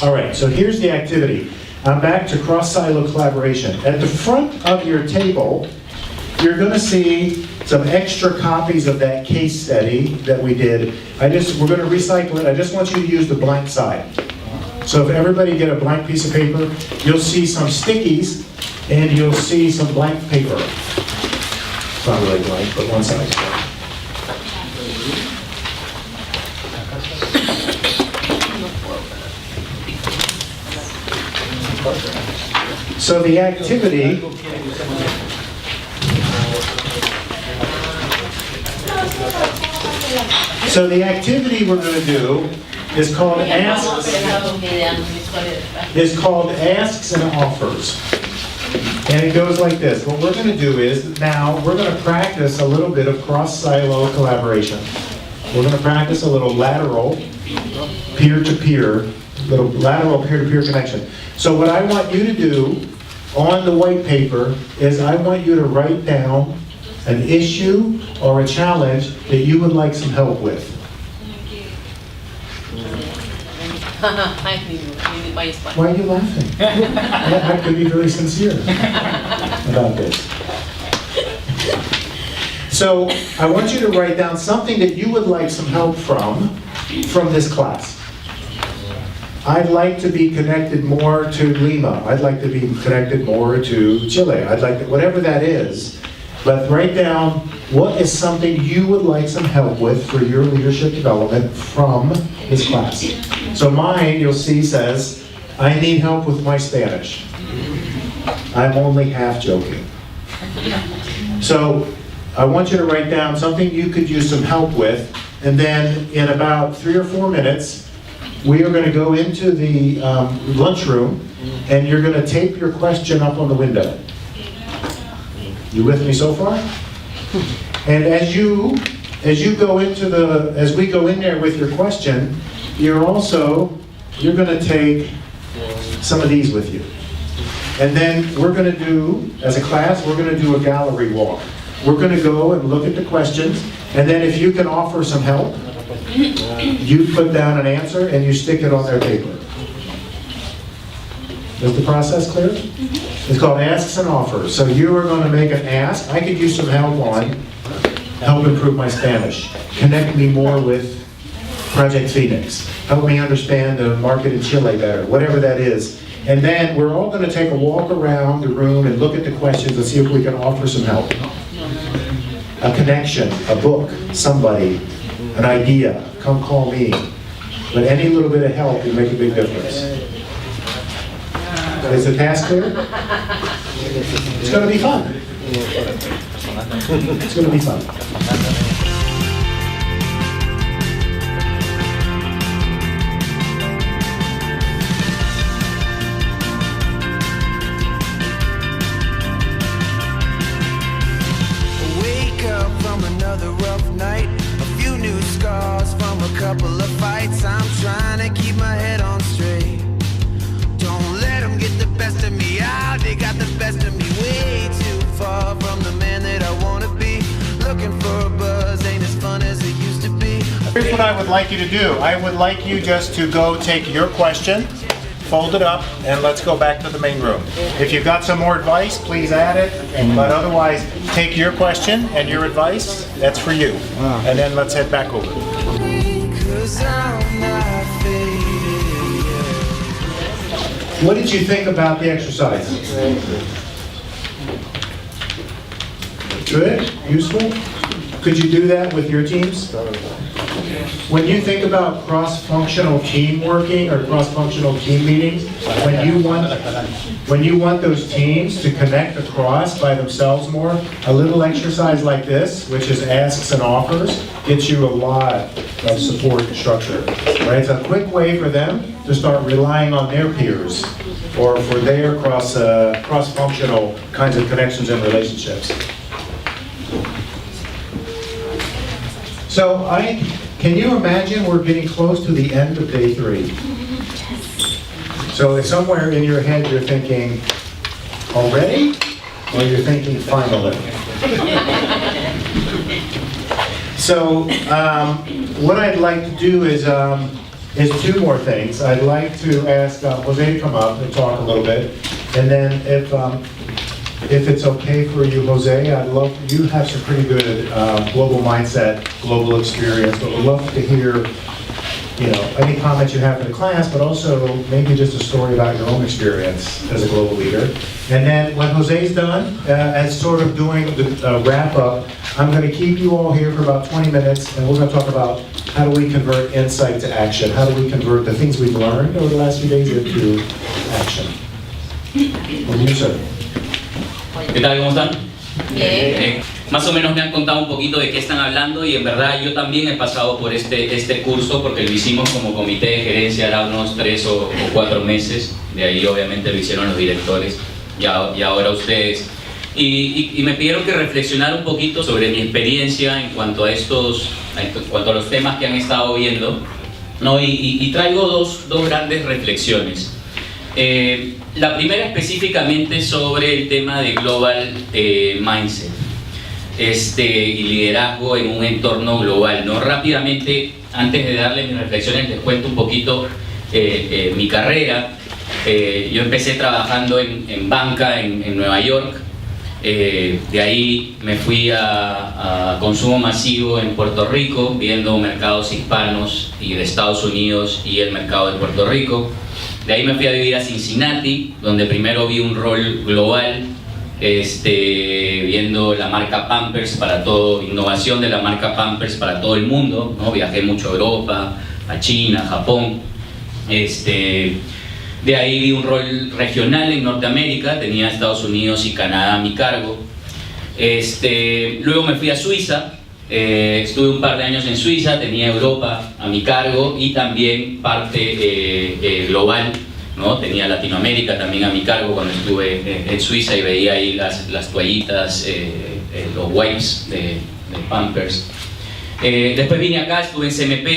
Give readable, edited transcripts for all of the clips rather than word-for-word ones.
All right, so here's the activity. I'm back to cross-silo collaboration. At the front of your table, you're going to see some extra copies of that case study that we did. We're going to recycle it. I just want you to use the blank side. So if everybody get a blank piece of paper, you'll see some stickies and you'll see some blank paper. It's not really blank, but one side. So the activity we're going to do is called asks and offers. And it goes like this. What we're going to do is now we're going to practice a little bit of cross-silo collaboration. We're going to practice a little lateral peer-to-peer connection. So what I want you to do on the white paper is I want you to write down an issue or a challenge that you would like some help with. Why are you laughing? I could be very sincere about this. So I want you to write down something that you would like some help from this class. I'd like to be connected more to Lima. I'd like to be connected more to Chile. I'd like to, whatever that is. But write down what is something you would like some help with for your leadership development from this class. So mine, you'll see, says, I need help with my Spanish. I'm only half joking. So I want you to write down something you could use some help with, and then in about 3 or 4 minutes, we are going to go into the lunchroom, and you're going to tape your question up on the window. You with me so far? And as we go in there with your question, you're going to take some of these with you. And then we're going to do, as a class, we're going to do a gallery walk. We're going to go and look at the questions, and then if you can offer some help, you put down an answer and you stick it on their paper. Is the process clear? It's called asks and offers. So you are going to make an ask. I could use some help on help improve my Spanish. Connect me more with Project Phoenix. Help me understand the market in Chile better. Whatever that is. And then we're all going to take a walk around the room and look at the questions and see if we can offer some help. A connection, a book, somebody, an idea. Come call me. But any little bit of help will make a big difference. Is the task clear? It's going to be fun. It's going to be fun. Wake up from another rough night. A few new scars from a couple of fights. I'm trying to keep my head on straight. Don't let them get the best of me. They got the best of me. Way too far from the man that I want to be. Looking for a buzz, ain't as fun as it used to be. Here's what I would like you to do. I would like you just to go take your question, fold it up, and let's go back to the main room. If you've got some more advice, please add it. But otherwise, take your question and your advice. That's for you. And then let's head back over. 'Cause I'm not faded. What did you think about the exercise? Good? Useful? Could you do that with your teams? When you think about cross-functional team working or cross-functional team meetings, when you want those teams to connect across by themselves more, a little exercise like this, which is asks and offers, gets you a lot of support and structure. Right? It's a quick way for them to start relying on their peers or for their cross-functional kinds of connections and relationships. So can you imagine we're getting close to the end of day 3? So if somewhere in your head you're thinking, already? Or you're thinking, finally? So what I'd like to do is is two more things. I'd like to ask Jose to come up and talk a little bit, and then if it's okay for you, Jose, I'd love, you have some pretty good global mindset, global experience, but we'd love to hear, you know, any comments you have for the class, but also maybe just a story about your own experience as a global leader. And then when Jose's done, as sort of doing the wrap up, I'm going to keep you all here for about 20 minutes, and we're going to talk about how do we convert insight to action? How do we convert the things we've learned over the last few days into action? With you, sir. ¿Qué tal? ¿Cómo están? Más o menos me han contado un poquito de qué están hablando y en verdad yo también he pasado por este curso porque lo hicimos como comité de gerencia era unos 3 o 4 meses, de ahí obviamente lo hicieron los directores y ahora ustedes. Y me pidieron que reflexionara un poquito sobre mi experiencia en cuanto a los temas que han estado viendo, ¿no? Y traigo dos grandes reflexiones. La primera específicamente sobre el tema de Global Mindset y liderazgo en un entorno global, ¿no? Rápidamente, antes de darles mis reflexiones, les cuento un poquito mi carrera. Yo empecé trabajando en banca en Nueva York. De ahí me fui a consumo masivo en Puerto Rico, viendo mercados hispanos y de Estados Unidos y el mercado de Puerto Rico. De ahí me fui a vivir a Cincinnati, donde primero vi un rol global, viendo la marca Pampers para todo, innovación de la marca Pampers para todo el mundo, ¿no? Viajé mucho a Europa, a China, a Japón. De ahí vi un rol regional en Norteamérica, tenía Estados Unidos y Canadá a mi cargo. Luego me fui a Suiza, estuve un par de años en Suiza, tenía Europa a mi cargo y también parte global, ¿no? Tenía Latinoamérica también a mi cargo cuando estuve en Suiza y veía ahí las toallitas, los wipes de Pampers. Después vine acá, estuve en CMP,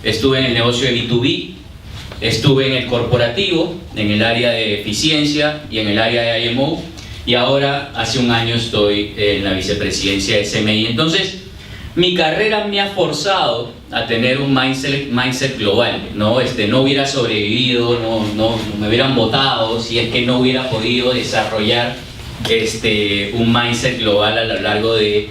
estuve en el negocio de B2B, estuve en el corporativo, en el área de eficiencia y en el área de IMO, y ahora hace un año estoy en la vicepresidencia de SMI. Entonces, mi carrera me ha forzado a tener un mindset global, ¿no? No hubiera sobrevivido, no me hubieran votado si es que no hubiera podido desarrollar un mindset global a lo largo de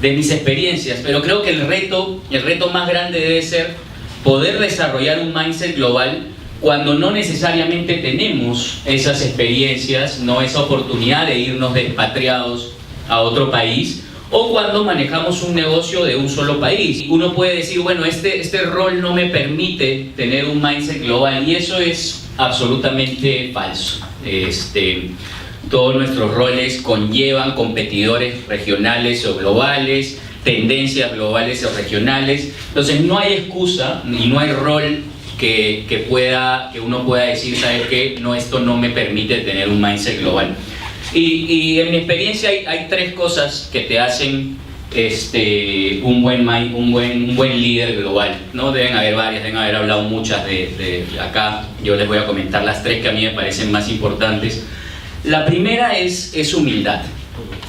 mis experiencias. Pero creo que el reto más grande debe ser poder desarrollar un mindset global cuando no necesariamente tenemos esas experiencias, no esa oportunidad de irnos expatriados a otro país, o cuando manejamos un negocio de un solo país. Uno puede decir, bueno, este rol no me permite tener un mindset global, y eso es absolutamente falso. Todos nuestros roles conllevan competidores regionales o globales, tendencias globales o regionales. Entonces no hay excusa y no hay rol que uno pueda decir, ¿sabes qué? No, esto no me permite tener un mindset global. Y en mi experiencia hay 3 cosas que te hacen un buen líder global, ¿no? Deben haber varias, deben haber hablado muchas de acá. Yo les voy a comentar las 3 que a mí me parecen más importantes. La primera es humildad,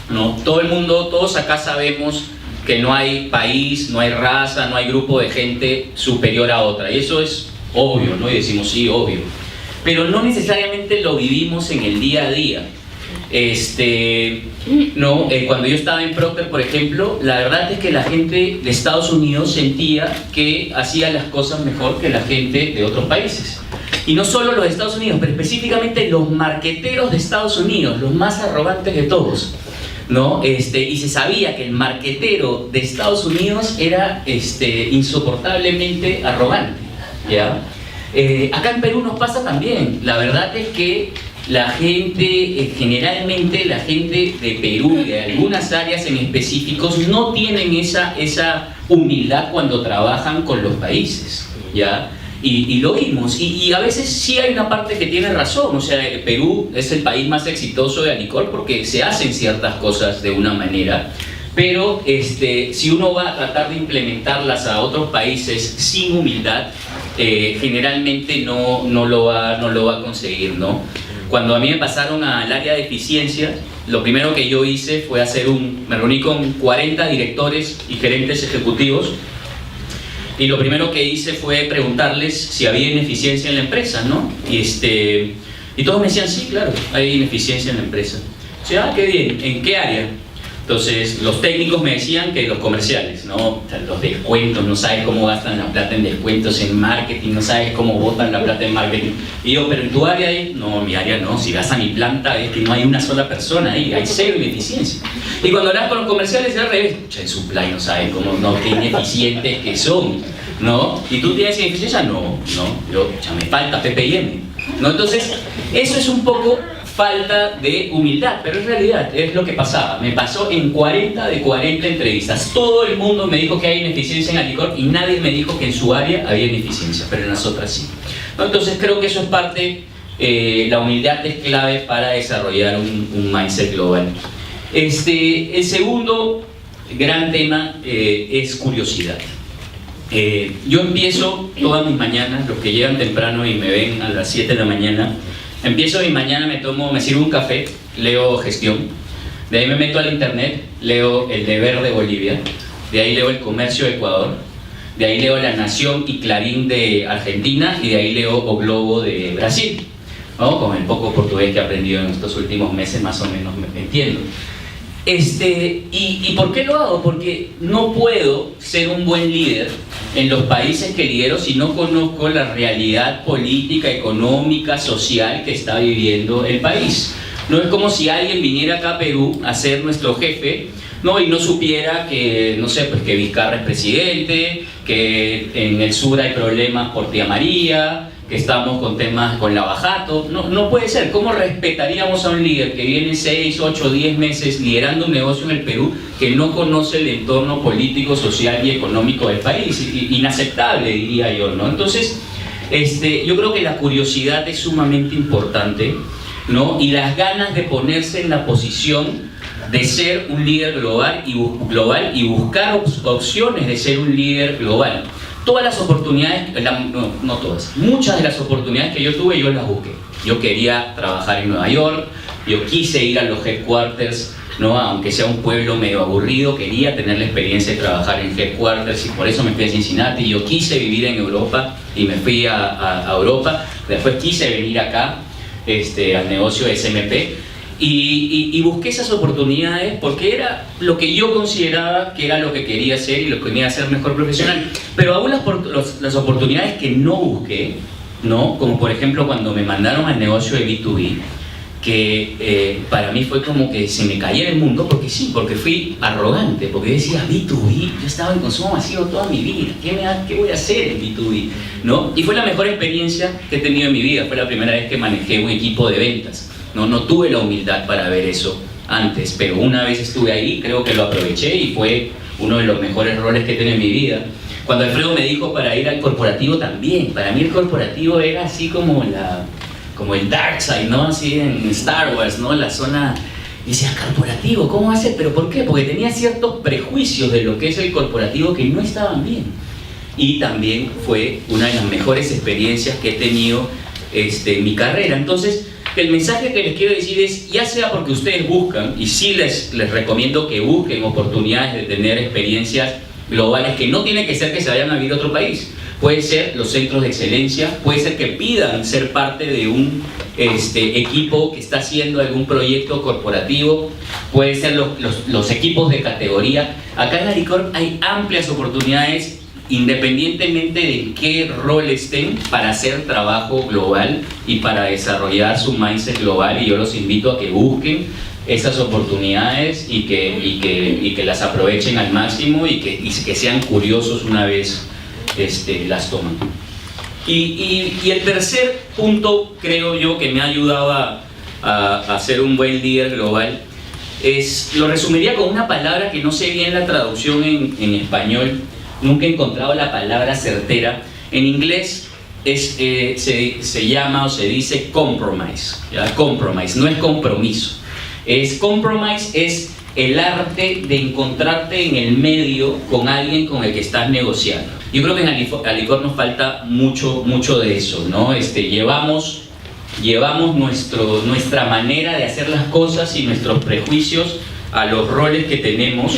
¿no? Todos acá sabemos que no hay país, no hay raza, no hay grupo de gente superior a otra, y eso es obvio, ¿no? Y decimos sí, obvio, pero no necesariamente lo vivimos en el día a día. Cuando yo estaba en Procter, por ejemplo, la verdad es que la gente de Estados Unidos sentía que hacía las cosas mejor que la gente de otros países. Y no solo los de Estados Unidos, pero específicamente los marqueteros de Estados Unidos, los más arrogantes de todos, ¿no? Y se sabía que el marquetero de Estados Unidos era insoportablemente arrogante, ¿ya? Acá en Perú nos pasa también. La verdad es que la gente, generalmente la gente de Perú y de algunas áreas en específicos no tienen esa humildad cuando trabajan con los países, ¿ya? Y lo vimos, y a veces sí hay una parte que tiene razón. O sea, Perú es el país más exitoso de alcohol porque se hacen ciertas cosas de una manera, pero si uno va a tratar de implementarlas a otros países sin humildad, generalmente no lo va a conseguir, ¿no? Cuando a mí me pasaron al área de eficiencia, lo primero que yo hice fue me reuní con 40 directores y gerentes ejecutivos y lo primero que hice fue preguntarles si había ineficiencia en la empresa, ¿no? Y todos me decían, sí, claro, hay ineficiencia en la empresa. O sea, qué bien, ¿en qué área? Entonces, los técnicos me decían que los comerciales, ¿no? O sea, los descuentos, no sabes cómo gastan la plata en descuentos, en marketing, no sabes cómo botan la plata en marketing. Y yo, pero en tu área ahí, no, mi área no, si vas a mi planta es que no hay una sola persona ahí, hay cero ineficiencia. Y cuando hablas con los comerciales es al revés, en supply no sabes cómo, no, qué ineficientes que son, ¿no? ¿Y tú tienes ineficiencia? No, yo, ya me falta PPM, ¿no? Entonces, eso es un poco falta de humildad, pero en realidad es lo que pasaba. Me pasó en 40 de 40 entrevistas. Todo el mundo me dijo que hay ineficiencia en Alicorp y nadie me dijo que en su área había ineficiencia, pero en las otras sí. Entonces creo que eso es parte, la humildad es clave para desarrollar un mindset global. El segundo gran tema es curiosidad. Yo empiezo todas mis mañanas, los que llegan temprano y me ven a las 7 de la mañana, empiezo mi mañana, me sirvo un café, leo gestión, de ahí me meto al internet, leo El Deber de Bolivia, de ahí leo El Comercio de Ecuador, de ahí leo La Nación y Clarín de Argentina y de ahí leo O Globo de Brasil, ¿no? Con el poco portugués que he aprendido en estos últimos meses más o menos me entiendo. ¿Y por qué lo hago? Porque no puedo ser un buen líder en los países que lidero si no conozco la realidad política, económica, social que está viviendo el país. No es como si alguien viniera acá a Perú a ser nuestro jefe, ¿no? Y no supiera que, no sé, pues que Vizcarra es presidente, que en el sur hay problemas por Tía María, que estamos con temas con Lavajato. No puede ser. ¿Cómo respetaríamos a un líder que viene 6, 8, 10 meses liderando un negocio en el Perú que no conoce el entorno político, social y económico del país? Inaceptable, diría yo, ¿no? Entonces, yo creo que la curiosidad es sumamente importante, ¿no? Y las ganas de ponerse en la posición de ser un líder global y buscar opciones de ser un líder global. Todas las oportunidades, no todas, muchas de las oportunidades que yo tuve, yo las busqué. Yo quería trabajar en Nueva York, yo quise ir a los headquarters, ¿no? Aunque sea un pueblo medio aburrido, quería tener la experiencia de trabajar en headquarters y por eso me fui a Cincinnati. Yo quise vivir en Europa y me fui a Europa. Después quise venir acá al negocio de SMP. Y busqué esas oportunidades porque era lo que yo consideraba que era lo que quería hacer y lo que quería hacer mejor profesional. Pero aún las oportunidades que no busqué, ¿no? Como por ejemplo cuando me mandaron al negocio de B2B, que para mí fue como que se me caía el mundo, porque sí, porque fui arrogante, porque decía B2B, yo estaba en consumo masivo toda mi vida, ¿qué voy a hacer en B2B? ¿No? Y fue la mejor experiencia que he tenido en mi vida, fue la primera vez que manejé un equipo de ventas. No tuve la humildad para ver eso antes, pero una vez estuve ahí, creo que lo aproveché y fue uno de los mejores roles que he tenido en mi vida. Cuando Alfredo me dijo para ir al corporativo también, para mí el corporativo era así como el dark side, ¿no? Así en Star Wars, ¿no? La zona, y decía, corporativo, ¿cómo va a ser? ¿Pero por qué? Porque tenía ciertos prejuicios de lo que es el corporativo que no estaban bien. Y también fue una de las mejores experiencias que he tenido en mi carrera. Entonces, el mensaje que les quiero decir es, ya sea porque ustedes buscan, y sí les recomiendo que busquen oportunidades de tener experiencias globales, que no tiene que ser que se vayan a vivir a otro país. Puede ser los centros de excelencia, puede ser que pidan ser parte de un equipo que está haciendo algún proyecto corporativo, puede ser los equipos de categoría. Acá en Alicorp hay amplias oportunidades, independientemente de qué rol estén, para hacer trabajo global y para desarrollar su mindset global, y yo los invito a que busquen esas oportunidades y que las aprovechen al máximo y que sean curiosos una vez las toman. Y el tercer punto, creo yo, que me ha ayudado a ser un buen líder global, lo resumiría con una palabra que no sé bien la traducción en español. Nunca he encontrado la palabra certera. En inglés se llama o se dice compromise, ¿ya? Compromise, no es compromiso. Compromise es el arte de encontrarte en el medio con alguien con el que estás negociando. Yo creo que en Alicorp nos falta mucho de eso, ¿no? Llevamos nuestra manera de hacer las cosas y nuestros prejuicios a los roles que tenemos,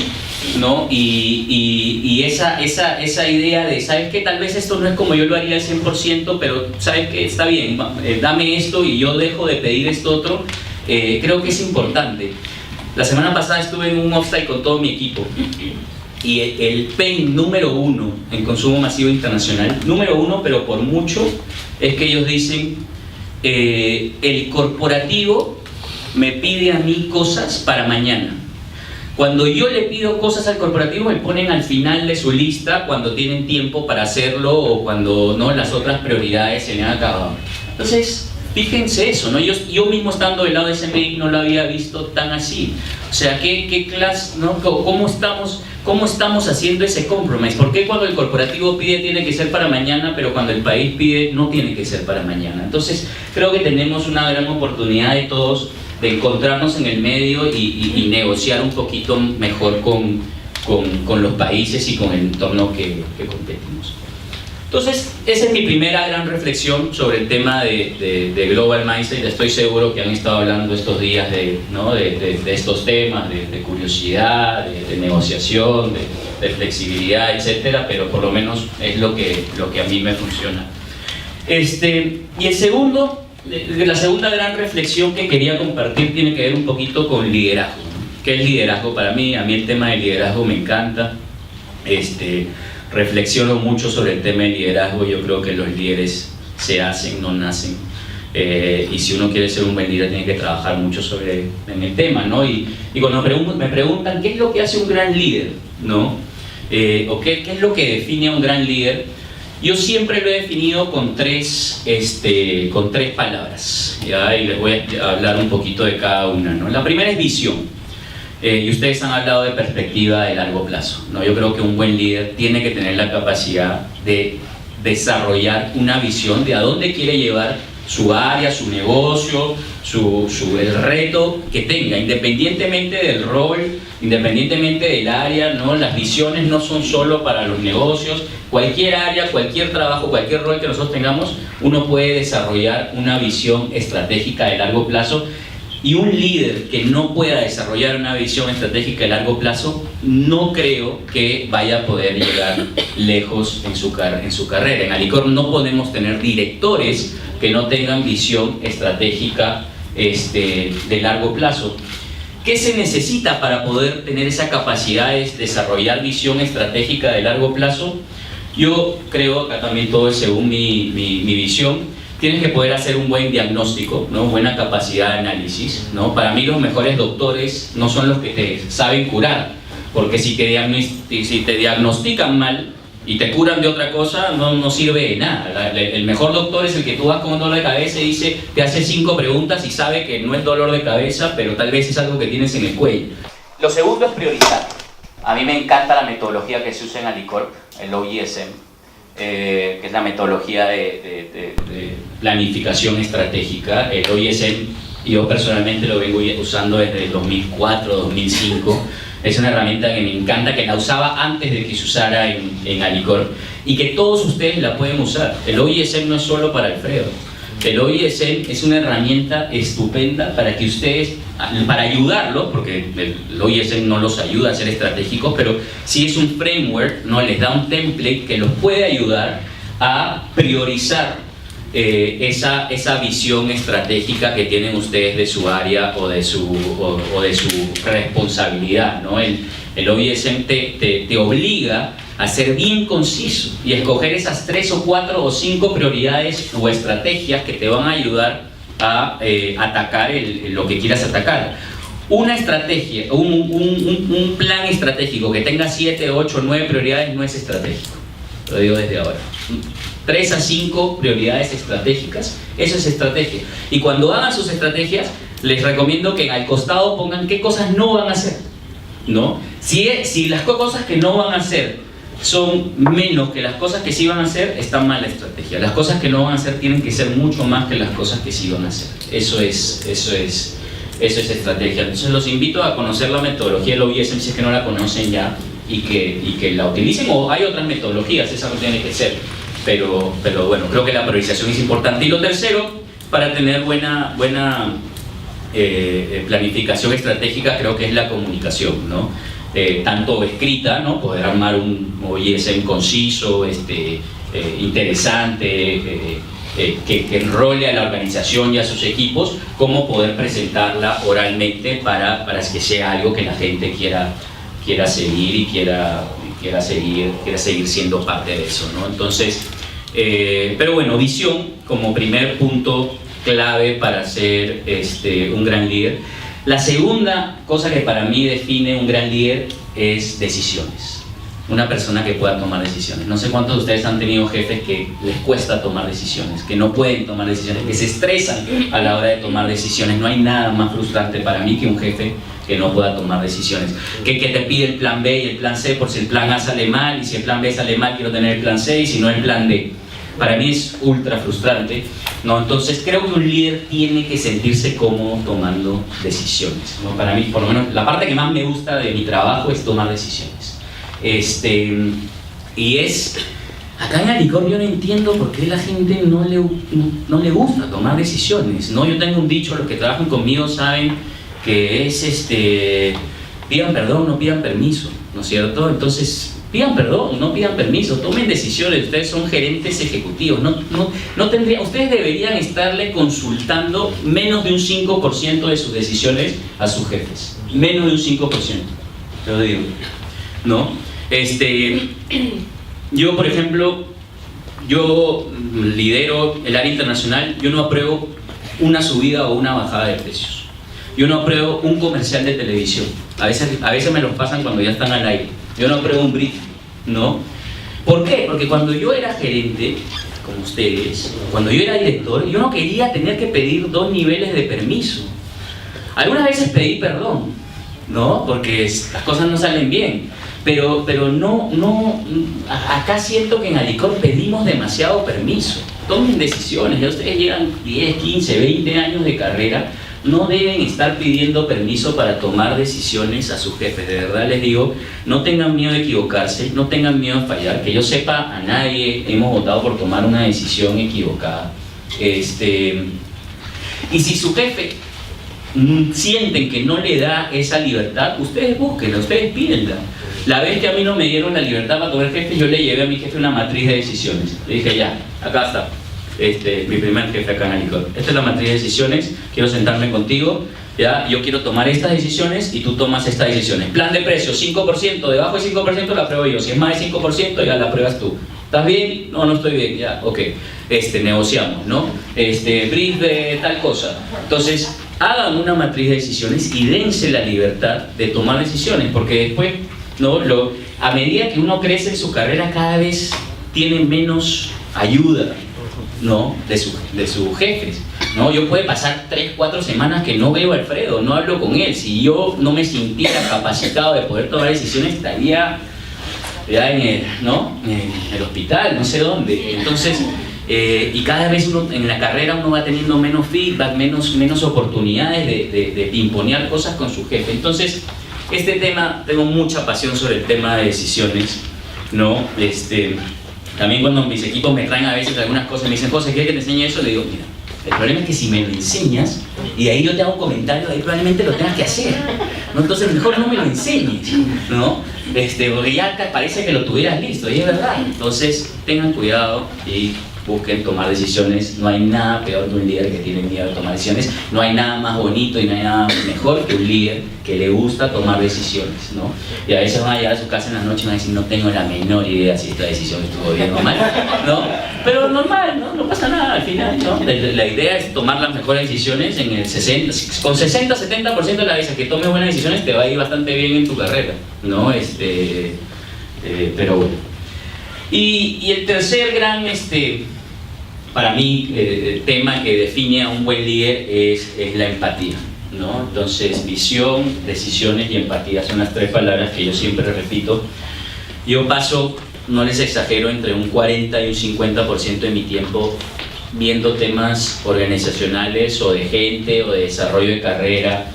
¿no? Y esa idea de, ¿sabes qué? Tal vez esto no es como yo lo haría al 100%, pero ¿sabes qué? Está bien, dame esto y yo dejo de pedir esto otro. Creo que es importante. La semana pasada estuve en un offsite con todo mi equipo y el pain número 1 en consumo masivo internacional, número 1, pero por mucho, es que ellos dicen, el corporativo me pide a mí cosas para mañana. Cuando yo le pido cosas al corporativo, me ponen al final de su lista cuando tienen tiempo para hacerlo o cuando no, las otras prioridades se le han acabado. Entonces, fíjense eso, ¿no? Yo mismo estando del lado de ese médico no lo había visto tan así. O sea, ¿qué clase, no? ¿Cómo estamos haciendo ese compromise? ¿Por qué cuando el corporativo pide tiene que ser para mañana, pero cuando el país pide no tiene que ser para mañana? Entonces, creo que tenemos una gran oportunidad de todos de encontrarnos en el medio y negociar un poquito mejor con los países y con el entorno que competimos. Entonces, esa es mi primera gran reflexión sobre el tema de Global Mindset. Estoy seguro que han estado hablando estos días de estos temas, de curiosidad, de negociación, de flexibilidad, etcétera, pero por lo menos es lo que a mí me funciona. Y la segunda gran reflexión que quería compartir tiene que ver un poquito con liderazgo. ¿Qué es liderazgo para mí? A mí el tema de liderazgo me encanta. Reflexiono mucho sobre el tema de liderazgo. Yo creo que los líderes se hacen, no nacen. Y si uno quiere ser un buen líder tiene que trabajar mucho en el tema, ¿no? Y cuando me preguntan qué es lo que hace un gran líder, ¿no? O qué es lo que define a un gran líder, yo siempre lo he definido con tres palabras, ¿ya? Y les voy a hablar un poquito de cada una, ¿no? La primera es visión. Y ustedes han hablado de perspectiva de largo plazo, ¿no? Yo creo que un buen líder tiene que tener la capacidad de desarrollar una visión de a dónde quiere llevar su área, su negocio, el reto que tenga, independientemente del rol, independientemente del área, ¿no? Las visiones no son solo para los negocios. Cualquier área, cualquier trabajo, cualquier rol que nosotros tengamos, uno puede desarrollar una visión estratégica de largo plazo. Y un líder que no pueda desarrollar una visión estratégica de largo plazo, no creo que vaya a poder llegar lejos en su carrera. En Alicor no podemos tener directores que no tengan visión estratégica de largo plazo. ¿Qué se necesita para poder tener esa capacidad de desarrollar visión estratégica de largo plazo? Yo creo, acá también todo es según mi visión, tienes que poder hacer un buen diagnóstico, ¿no? Buena capacidad de análisis, ¿no? Para mí los mejores doctores no son los que te saben curar, porque si te diagnostican mal y te curan de otra cosa, no sirve de nada. El mejor doctor es el que tú vas con un dolor de cabeza y te hace 5 preguntas y sabe que no es dolor de cabeza, pero tal vez es algo que tienes en el cuello. Lo segundo es priorizar. A mí me encanta la metodología que se usa en Alicorp, el OISM. Que es la metodología de planificación estratégica. El OISM, yo personalmente lo vengo usando desde el 2004, 2005. Es una herramienta que me encanta, que la usaba antes de que se usara en Alicorp y que todos ustedes la pueden usar. El OISM no es solo para Alfredo. El OISM es una herramienta estupenda para que ustedes, para ayudarlos, porque el OISM no los ayuda a ser estratégicos, pero sí es un framework, ¿no? Les da un template que los puede ayudar a priorizar esa visión estratégica que tienen ustedes de su área o de su responsabilidad, ¿no? El OISM te obliga a ser bien conciso y escoger esas 3 o 4 o 5 prioridades o estrategias que te van a ayudar a atacar lo que quieras atacar. Una estrategia, un plan estratégico que tenga 7, 8, 9 prioridades no es estratégico, lo digo desde ahora. 3 a 5 prioridades estratégicas, eso es estrategia. Y cuando hagan sus estrategias, les recomiendo que al costado pongan qué cosas no van a hacer, ¿no? Si las cosas que no van a hacer son menos que las cosas que sí van a hacer, está mal la estrategia. Las cosas que no van a hacer tienen que ser mucho más que las cosas que sí van a hacer. Eso es estrategia. Entonces los invito a conocer la metodología del OISM si es que no la conocen ya y que la utilicen, o hay otras metodologías, esa no tiene que ser. Pero bueno, creo que la priorización es importante. Y lo tercero, para tener buena planificación estratégica, creo que es la comunicación, ¿no? tanto escrita, ¿no? Poder armar un OISM conciso, interesante, que enrole a la organización y a sus equipos, como poder presentarla oralmente para que sea algo que la gente quiera seguir y quiera seguir siendo parte de eso, ¿no? Entonces, pero bueno, visión como primer punto clave para ser un gran líder. La segunda cosa que para mí define un gran líder es decisiones. Una persona que pueda tomar decisiones. No sé cuántos de ustedes han tenido jefes que les cuesta tomar decisiones, que no pueden tomar decisiones, que se estresan a la hora de tomar decisiones. No hay nada más frustrante para mí que un jefe que no pueda tomar decisiones. Que te pide el plan B y el plan C por si el plan A sale mal, y si el plan B sale mal quiero tener el plan C, y si no el plan D. Para mí es ultra frustrante, ¿no? Entonces creo que un líder tiene que sentirse cómodo tomando decisiones, ¿no? Para mí, por lo menos, la parte que más me gusta de mi trabajo es tomar decisiones. Y es... Acá en Alicor yo no entiendo por qué la gente no le gusta tomar decisiones, ¿no? Yo tengo un dicho, los que trabajan conmigo saben que es pidan perdón, no pidan permiso, ¿no es cierto? Entonces, pidan perdón, no pidan permiso, tomen decisiones. Ustedes son gerentes ejecutivos, ustedes deberían estarle consultando menos de un 5% de sus decisiones a sus jefes, menos de un 5%, te lo digo, ¿no? Yo, por ejemplo, yo lidero el área internacional, yo no apruebo una subida o una bajada de precios, yo no apruebo un comercial de televisión, a veces me los pasan cuando ya están al aire. Yo no apruebo un brief, ¿no? ¿Por qué? Porque cuando yo era gerente, como ustedes, cuando yo era director, yo no quería tener que pedir 2 niveles de permiso. Algunas veces pedí perdón, ¿no? Porque las cosas no salen bien. Pero acá siento que en Alicor pedimos demasiado permiso. Tomen decisiones, ya ustedes llegan 10, 15, 20 años de carrera, no deben estar pidiendo permiso para tomar decisiones a sus jefes. De verdad les digo, no tengan miedo de equivocarse, no tengan miedo de fallar. Que yo sepa, a nadie hemos votado por tomar una decisión equivocada. Y si su jefe sienten que no le da esa libertad, ustedes búsquenla, ustedes pídenla. La vez que a mí no me dieron la libertad para tomar jefe, yo le llevé a mi jefe una matriz de decisiones. Le dije, ya, acá está. Mi primer jefe acá en Alicor. Esta es la matriz de decisiones, quiero sentarme contigo, ¿ya? Yo quiero tomar estas decisiones y tú tomas estas decisiones. Plan de precios, 5%, debajo de 5% la apruebo yo, si es más de 5% ya la apruebas tú. ¿Estás bien? No, no estoy bien, ya, ok. Negociamos, ¿no? Brief de tal cosa. Entonces, hagan una matriz de decisiones y dense la libertad de tomar decisiones, porque después, ¿no? A medida que uno crece en su carrera, cada vez tiene menos ayuda, ¿no? de sus jefes, ¿no? Yo puede pasar 3, 4 semanas que no veo a Alfredo, no hablo con él. Si yo no me sintiera capacitado de poder tomar decisiones, estaría ya en el hospital, no sé dónde. Entonces, y cada vez uno en la carrera uno va teniendo menos feedback, menos oportunidades de imponer cosas con su jefe. Entonces, este tema, tengo mucha pasión sobre el tema de decisiones, ¿no? También cuando mis equipos me traen a veces algunas cosas, me dicen, José, ¿quieres que te enseñe eso? Le digo, mira, el problema es que si me lo enseñas y ahí yo te hago un comentario, ahí probablemente lo tengas que hacer, ¿no? Entonces mejor no me lo enseñes, ¿no? Porque ya te parece que lo tuvieras listo, y es verdad. Entonces tengan cuidado y busquen tomar decisiones. No hay nada peor que un líder que tiene miedo de tomar decisiones. No hay nada más bonito y no hay nada mejor que un líder que le gusta tomar decisiones, ¿no? Y a veces van a llegar a su casa en la noche y van a decir, no tengo la menor idea si esta decisión estuvo bien o mal, ¿no? Pero normal, ¿no? No pasa nada al final, ¿no? La idea es tomar las mejores decisiones en el 60%, con 60-70% de las veces que tomes buenas decisiones te va a ir bastante bien en tu carrera, ¿no? Pero bueno. Y el tercer gran, para mí, tema que define a un buen líder es la empatía, ¿no? Entonces, visión, decisiones y empatía son las 3 palabras que yo siempre repito. Yo paso, no les exagero, entre un 40 y un 50% de mi tiempo viendo temas organizacionales o de gente o de desarrollo de carrera.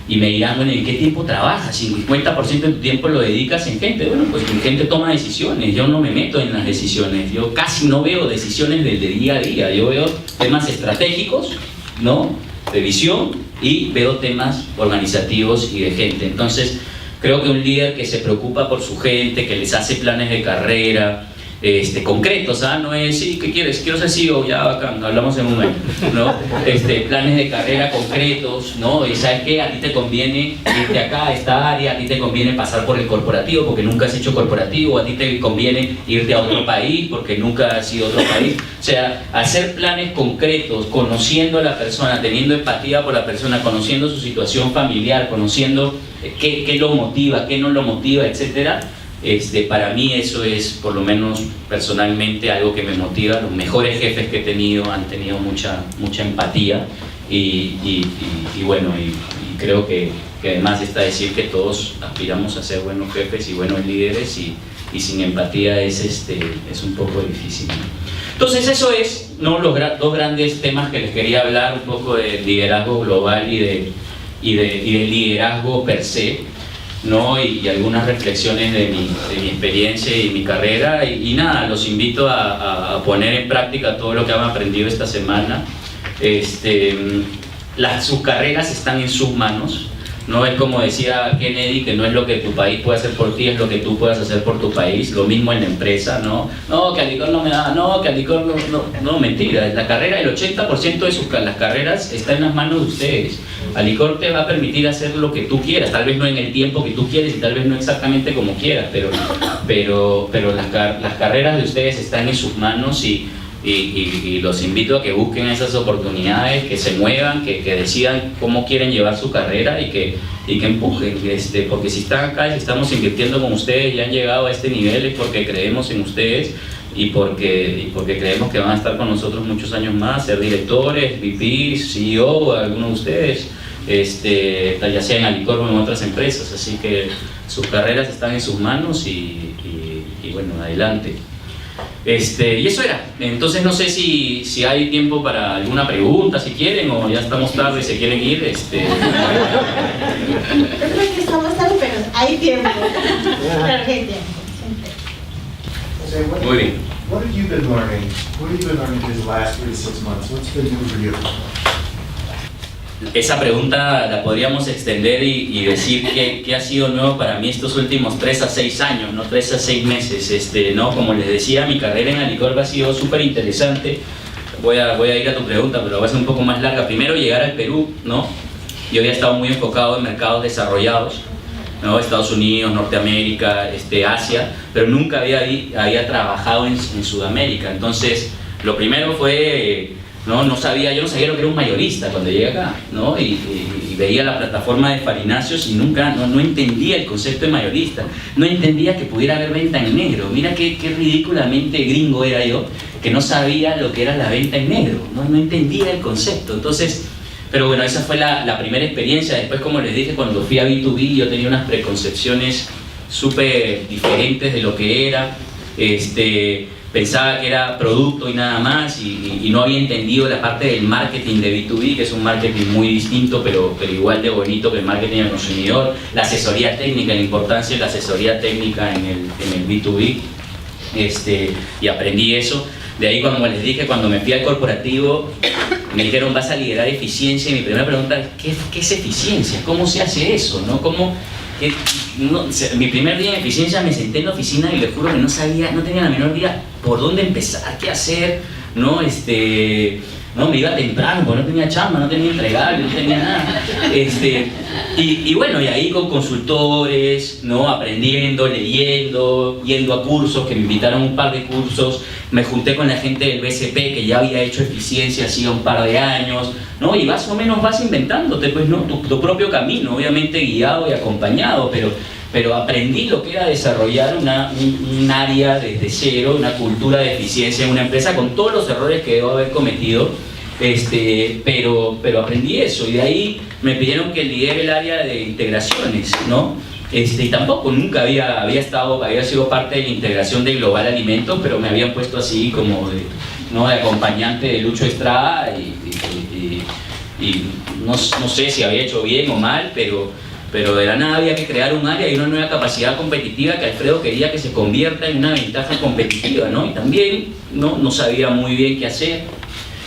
Y me dirán, bueno, ¿en qué tiempo trabajas? 50% de tu tiempo lo dedicas en gente. Bueno, pues mi gente toma decisiones, yo no me meto en las decisiones. Yo casi no veo decisiones del día a día. Yo veo temas estratégicos, ¿no? De visión, y veo temas organizativos y de gente. Entonces, Creo que un líder que se preocupa por su gente, que les hace planes de carrera, concretos, no es, sí, ¿qué quieres? Quiero ser CEO, ya bacán, hablamos en un momento, ¿no? Planes de carrera concretos, ¿no? Y ¿sabes qué? A ti te conviene irte acá a esta área, a ti te conviene pasar por el corporativo porque nunca has hecho corporativo, a ti te conviene irte a otro país porque nunca has ido a otro país. O sea, hacer planes concretos, conociendo a la persona, teniendo empatía por la persona, conociendo su situación familiar, conociendo qué lo motiva, qué no lo motiva, etcétera. Para mí eso es, por lo menos personalmente, algo que me motiva. Los mejores jefes que he tenido han tenido mucha empatía y bueno, y creo que además está decir que todos aspiramos a ser buenos jefes y buenos líderes y sin empatía es un poco difícil, ¿no? Entonces eso es, ¿no?, los dos grandes temas que les quería hablar, un poco de liderazgo global y de liderazgo per se, ¿no? Y algunas reflexiones de mi experiencia y mi carrera y nada, los invito a poner en práctica todo lo que han aprendido esta semana. Sus carreras están en sus manos, no es como decía Kennedy, que no es lo que tu país puede hacer por ti, es lo que tú puedas hacer por tu país. Lo mismo en la empresa, no, que Alicor no me da, no, que Alicor no, mentira. La carrera, el 80% de las carreras está en las manos de ustedes. Alicor te va a permitir hacer lo que tú quieras, tal vez no en el tiempo que tú quieres y tal vez no exactamente como quieras, pero las carreras de ustedes están en sus manos y los invito a que busquen esas oportunidades, que se muevan, que decidan cómo quieren llevar su carrera y que empujen, porque si están acá y si estamos invirtiendo con ustedes y han llegado a este nivel es porque creemos en ustedes y porque creemos que van a estar con nosotros muchos años más, ser directores, VPs, CEO, algunos de ustedes, ya sea en Alicor o en otras empresas, así que sus carreras están en sus manos y bueno, adelante. Y eso era. Entonces no sé si hay tiempo para alguna pregunta, si quieren, o ya estamos tarde y se quieren ir. Yo creo que estamos tarde, pero hay tiempo. Claro que hay tiempo. Muy bien. What have you been learning? What have you been learning these last 3 to 6 months? What's been new for you? Esa pregunta la podríamos extender y decir qué ha sido nuevo para mí estos últimos 3 a 6 años, ¿no? 3 a 6 meses. ¿No? Como les decía, mi carrera en Alicor ha sido súper interesante. Voy a ir a tu pregunta, pero va a ser un poco más larga. Primero, llegar al Perú, ¿no? Yo había estado muy enfocado en mercados desarrollados, ¿no? Estados Unidos, Norteamérica, Asia, pero nunca había trabajado en Sudamérica. Entonces, lo primero fue... yo no sabía lo que era un mayorista cuando llegué acá, ¿no? Y veía la plataforma de farináceos y nunca entendía el concepto de mayorista, no entendía que pudiera haber venta en negro. Mira qué ridículamente gringo era yo, que no sabía lo que era la venta en negro, no entendía el concepto. Entonces, pero bueno, esa fue la primera experiencia. Después, como les dije, cuando fui a B2B yo tenía unas preconcepciones súper diferentes de lo que era. Pensaba que era producto y nada más y no había entendido la parte del marketing de B2B, que es un marketing muy distinto pero igual de bonito que el marketing al consumidor, la asesoría técnica, la importancia de la asesoría técnica en el B2B, y aprendí eso. De ahí, como les dije, cuando me fui al corporativo me dijeron vas a liderar eficiencia y mi primera pregunta es ¿qué es eficiencia? ¿Cómo se hace eso? ¿No? Mi primer día en eficiencia me senté en la oficina y les juro que no tenía la menor idea por dónde empezar, qué hacer, ¿no? Me iba temprano porque no tenía chamba, no tenía entregable, no tenía nada. Y bueno, y ahí con consultores, ¿no? Aprendiendo, leyendo, yendo a cursos, que me invitaron un par de cursos, me junté con la gente del BCP que ya había hecho eficiencia hacía un par de años, ¿no? Y más o menos vas inventándote, pues, ¿no? tu propio camino, obviamente guiado y acompañado, pero aprendí lo que era desarrollar un área desde cero, una cultura de eficiencia en una empresa con todos los errores que debo haber cometido, pero aprendí eso y de ahí me pidieron que lidere el área de integraciones, ¿no? Y tampoco nunca había sido parte de la integración de Global Alimentos, pero me habían puesto así como de acompañante de Lucho Estrada y no sé si había hecho bien o mal, pero de la nada había que crear un área y una nueva capacidad competitiva que Alfredo quería que se convierta en una ventaja competitiva, ¿no? Y también no sabía muy bien qué hacer.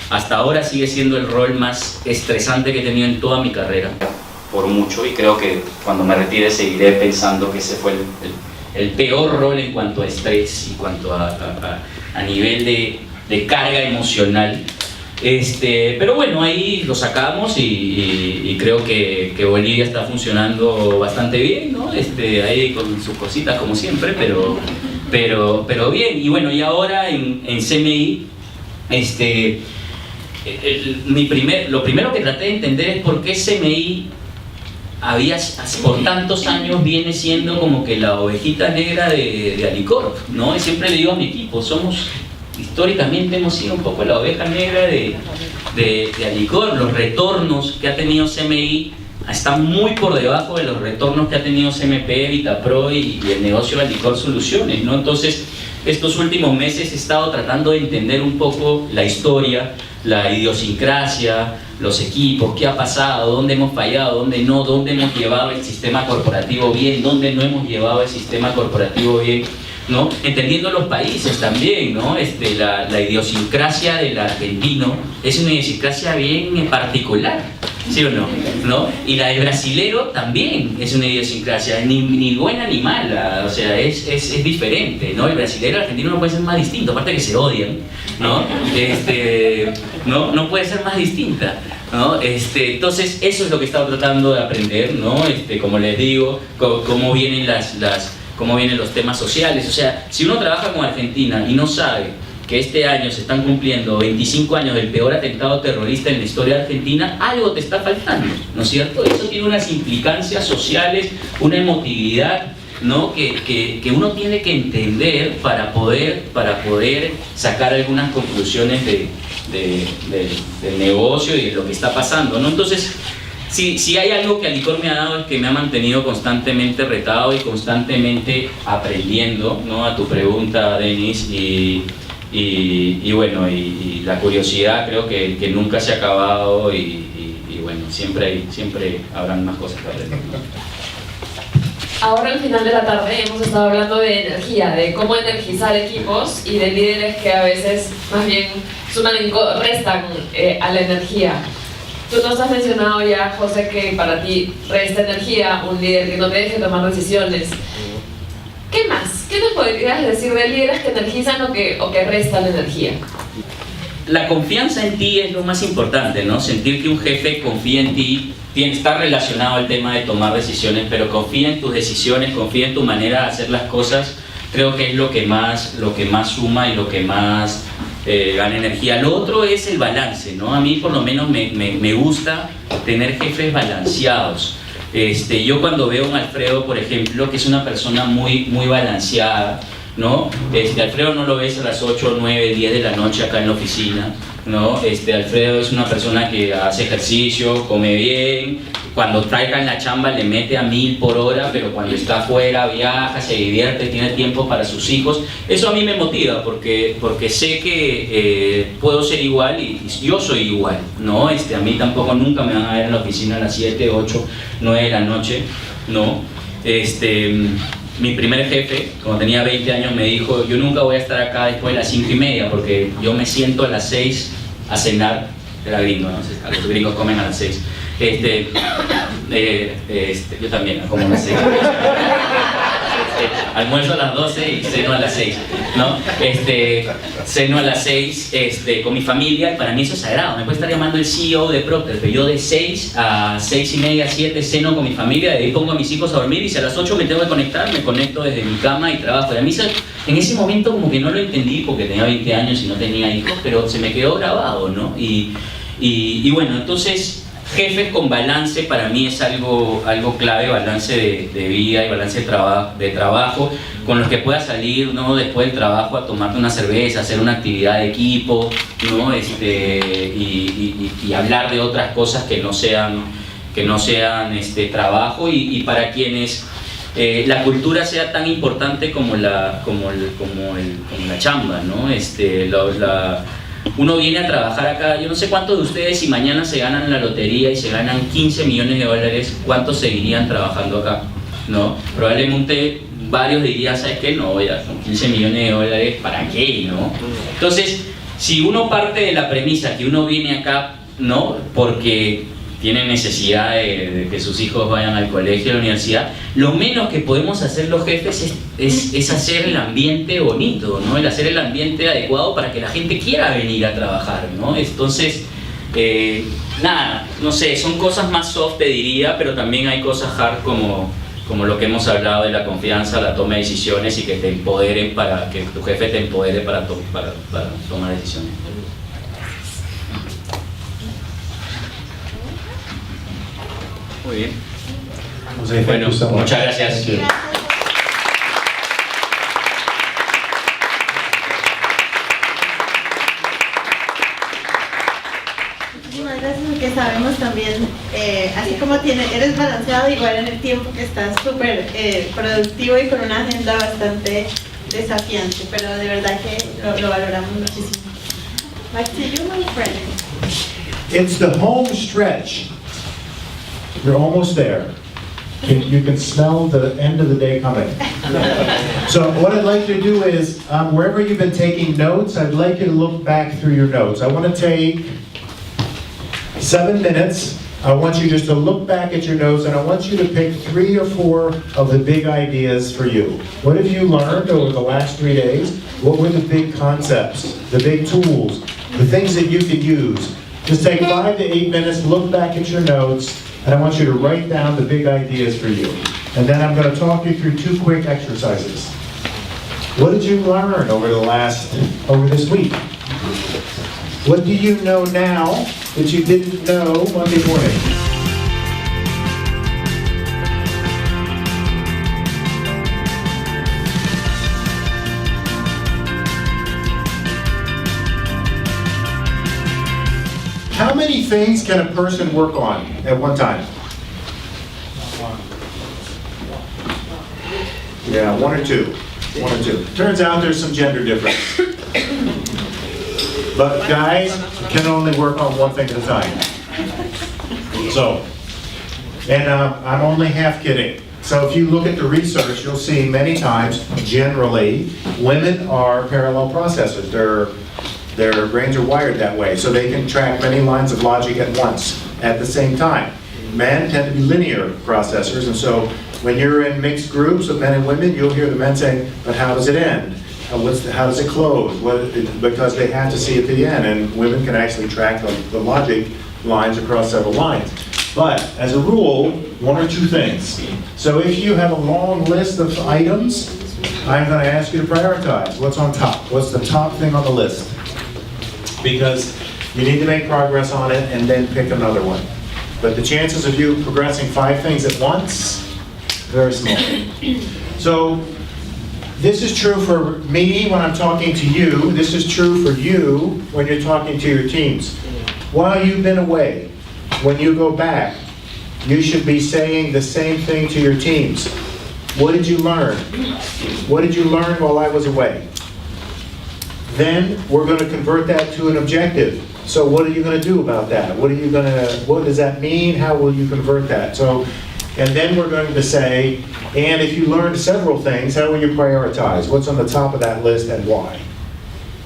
Hasta ahora sigue siendo el rol más estresante que he tenido en toda mi carrera. por mucho, y creo que cuando me retire seguiré pensando que ese fue el peor rol en cuanto a estrés y cuanto a nivel de carga emocional. Pero bueno, ahí lo sacamos y creo que Bolivia está funcionando bastante bien, ¿no? Ahí con sus cositas como siempre, pero bien. Y bueno, y ahora en CMI, lo primero que traté de entender es por qué CMI por tantos años viene siendo como que la ovejita negra de Alicorp, ¿no? Y siempre le digo a mi equipo, históricamente hemos sido un poco la oveja negra de Alicorp. Los retornos que ha tenido CMI están muy por debajo de los retornos que ha tenido CMP, Vitapro y el negocio de Alicorp Soluciones, ¿no? Entonces, estos últimos meses he estado tratando de entender un poco la historia, la idiosincrasia, los equipos, qué ha pasado, dónde hemos fallado, dónde no, dónde hemos llevado el sistema corporativo bien, dónde no hemos llevado el sistema corporativo bien, ¿no? Entendiendo los países también, ¿no? La idiosincrasia del argentino es una idiosincrasia bien particular, ¿sí o no? ¿No? Y la del brasilero también es una idiosincrasia, ni buena ni mala, o sea, es diferente, ¿no? El brasilero y el argentino no puede ser más distinto, aparte que se odian, ¿no? No puede ser más distinta, ¿no? Entonces, eso es lo que he estado tratando de aprender, ¿no? Como les digo, cómo vienen cómo vienen los temas sociales. O sea, si uno trabaja con Argentina y no sabe que este año se están cumpliendo 25 años del peor atentado terrorista en la historia de Argentina, algo te está faltando, ¿no es cierto? Eso tiene unas implicancias sociales, una emotividad, ¿no? que uno tiene que entender para poder sacar algunas conclusiones del negocio y de lo que está pasando, ¿no? Entonces, si hay algo que Alicorp me ha dado es que me ha mantenido constantemente retado y constantemente aprendiendo, ¿no? A tu pregunta, Denis, y bueno, y la curiosidad creo que nunca se ha acabado y bueno, siempre habrán más cosas que aprender, ¿no? Ahora al final de la tarde hemos estado hablando de energía, de cómo energizar equipos y de líderes que a veces más bien suman y restan a la energía. Tú nos has mencionado ya, José, que para ti resta energía un líder que no te deje tomar decisiones. ¿Qué más? ¿Qué nos podrías decir de líderes que energizan o que restan energía? La confianza en ti es lo más importante, ¿no? Sentir que un jefe confía en ti, está relacionado al tema de tomar decisiones, pero confía en tus decisiones, confía en tu manera de hacer las cosas, creo que es lo que más suma y lo que más gana energía. Lo otro es el balance, ¿no? A mí por lo menos me gusta tener jefes balanceados. Yo cuando veo a un Alfredo, por ejemplo, que es una persona muy balanceada, ¿no? Alfredo no lo ves a las 8, 9, 10 de la noche acá en la oficina, ¿no? Alfredo es una persona que hace ejercicio, come bien, cuando traiga en la chamba le mete a 1000 por hora, pero cuando está afuera viaja, se divierte, tiene tiempo para sus hijos. Eso a mí me motiva porque sé que puedo ser igual y yo soy igual, ¿no? A mí tampoco nunca me van a ver en la oficina a las 7, 8, 9 de la noche, ¿no? Mi primer jefe, cuando tenía 20 años, me dijo: yo nunca voy a estar acá después de las 5:30 porque yo me siento a las 6 a cenar. Era gringo, ¿no? Los gringos comen a las 6. Yo también como a las 6. Almuerzo a las 12 y ceno a las 6, ¿no? Ceno a las 6 con mi familia, y para mí eso es sagrado. Me puede estar llamando el CEO de Procter, pero yo de 6 a 6:30, 7 ceno con mi familia, de ahí pongo a mis hijos a dormir, y si a las 8 me tengo que conectar, me conecto desde mi cama y trabajo. Y a mí en ese momento como que no lo entendí porque tenía 20 años y no tenía hijos, pero se me quedó grabado, ¿no? Y bueno, entonces jefes con balance para mí es algo clave, balance de vida y balance de trabajo, con los que puedas salir, ¿no? Después del trabajo a tomarte una cerveza, hacer una actividad de equipo, ¿no? Y hablar de otras cosas que no sean trabajo, y para quienes la cultura sea tan importante como la chamba, ¿no? Uno viene a trabajar acá, yo no sé cuántos de ustedes, si mañana se ganan la lotería y se ganan 15 millones de dólares, ¿cuántos seguirían trabajando acá? ¿No? Probablemente varios dirían: ¿sabes qué? No, ya con 15 millones de dólares, ¿para qué? ¿No? Entonces, si uno parte de la premisa que uno viene acá, ¿no? Porque tienen necesidad de que sus hijos vayan al colegio, a la universidad, lo menos que podemos hacer los jefes es hacer el ambiente bonito, ¿no? El hacer el ambiente adecuado para que la gente quiera venir a trabajar, ¿no? Entonces, nada, no sé, son cosas más soft, te diría, pero también hay cosas hard como lo que hemos hablado de la confianza, la toma de decisiones y que te empoderen que tu jefe te empodere para tomar decisiones. Muy bien. Jose, Bueno, thank you so much. muchas gracias. Thank you. Muchísimas gracias porque sabemos también, así como eres balanceado, igual en el tiempo que estás súper productivo y con una agenda bastante desafiante, pero de verdad que lo valoramos muchísimo. Back to you, my friend. It's the home stretch. You're almost there. You can smell the end of the day coming. So what I'd like you to do is, wherever you've been taking notes, I'd like you to look back through your notes. I want to take 7 minutes. I want you just to look back at your notes, and I want you to pick 3 or 4 of the big ideas for you. What have you learned over the last 3 days? What were the big concepts, the big tools, the things that you could use? Just take 5 to 8 minutes, look back at your notes, and I want you to write down the big ideas for you. And then I'm going to talk you through 2 quick exercises. What did you learn over this week? What do you know now that you didn't know Monday morning? How many things can a person work on at one time? Yeah, 1 or 2. 1 or 2. Turns out there's some gender difference. But guys can only work on 1 thing at a time. So, and I'm only half kidding. So if you look at the research, you'll see many times, generally, women are parallel processors. Their brains are wired that way, so they can track many lines of logic at once, at the same time. Men tend to be linear processors, and so when you're in mixed groups of men and women, you'll hear the men saying, but how does it end? How does it close? Because they have to see it to the end, and women can actually track the logic lines across several lines. But as a rule, 1 or 2 things. So if you have a long list of items, I'm going to ask you to prioritize. What's on top? What's the top thing on the list? Because you need to make progress on it and then pick another one. But the chances of you progressing 5 things at once, very small. So this is true for me when I'm talking to you. This is true for you when you're talking to your teams. While you've been away, when you go back, you should be saying the same thing to your teams. What did you learn? What did you learn while I was away? Then we're going to convert that to an objective. So what are you going to do about that? What does that mean? How will you convert that? So, and then we're going to say, and if you learned several things, how will you prioritize? What's on the top of that list and why?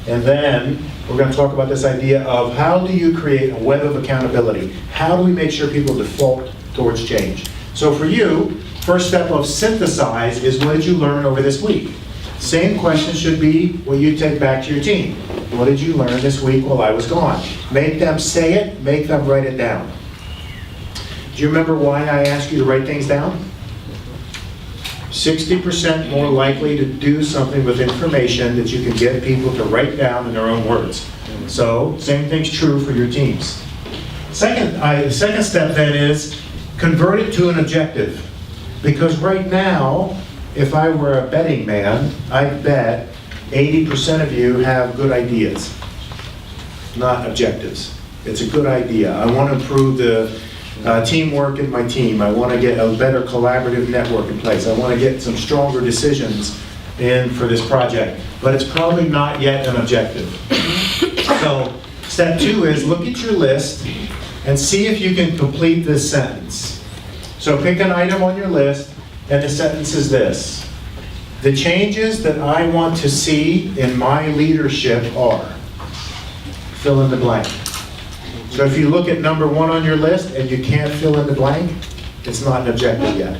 And then we're going to talk about this idea of how do you create a web of accountability? How do we make sure people default towards change? So for you, first step of synthesize is what did you learn over this week? Same question should be what you take back to your team. What did you learn this week while I was gone? Make them say it, make them write it down. Do you remember why I asked you to write things down? 60% more likely to do something with information that you can get people to write down in their own words. So, same thing's true for your teams. The second step then is convert it to an objective. Because right now, if I were a betting man, I'd bet 80% of you have good ideas, not objectives. It's a good idea. I want to improve the teamwork in my team. I want to get a better collaborative network in place. I want to get some stronger decisions in for this project. But it's probably not yet an objective. So step 2 is look at your list and see if you can complete this sentence. So pick an item on your list, and the sentence is this. The changes that I want to see in my leadership are, fill in the blank. So if you look at number 1 on your list and you can't fill in the blank, it's not an objective yet.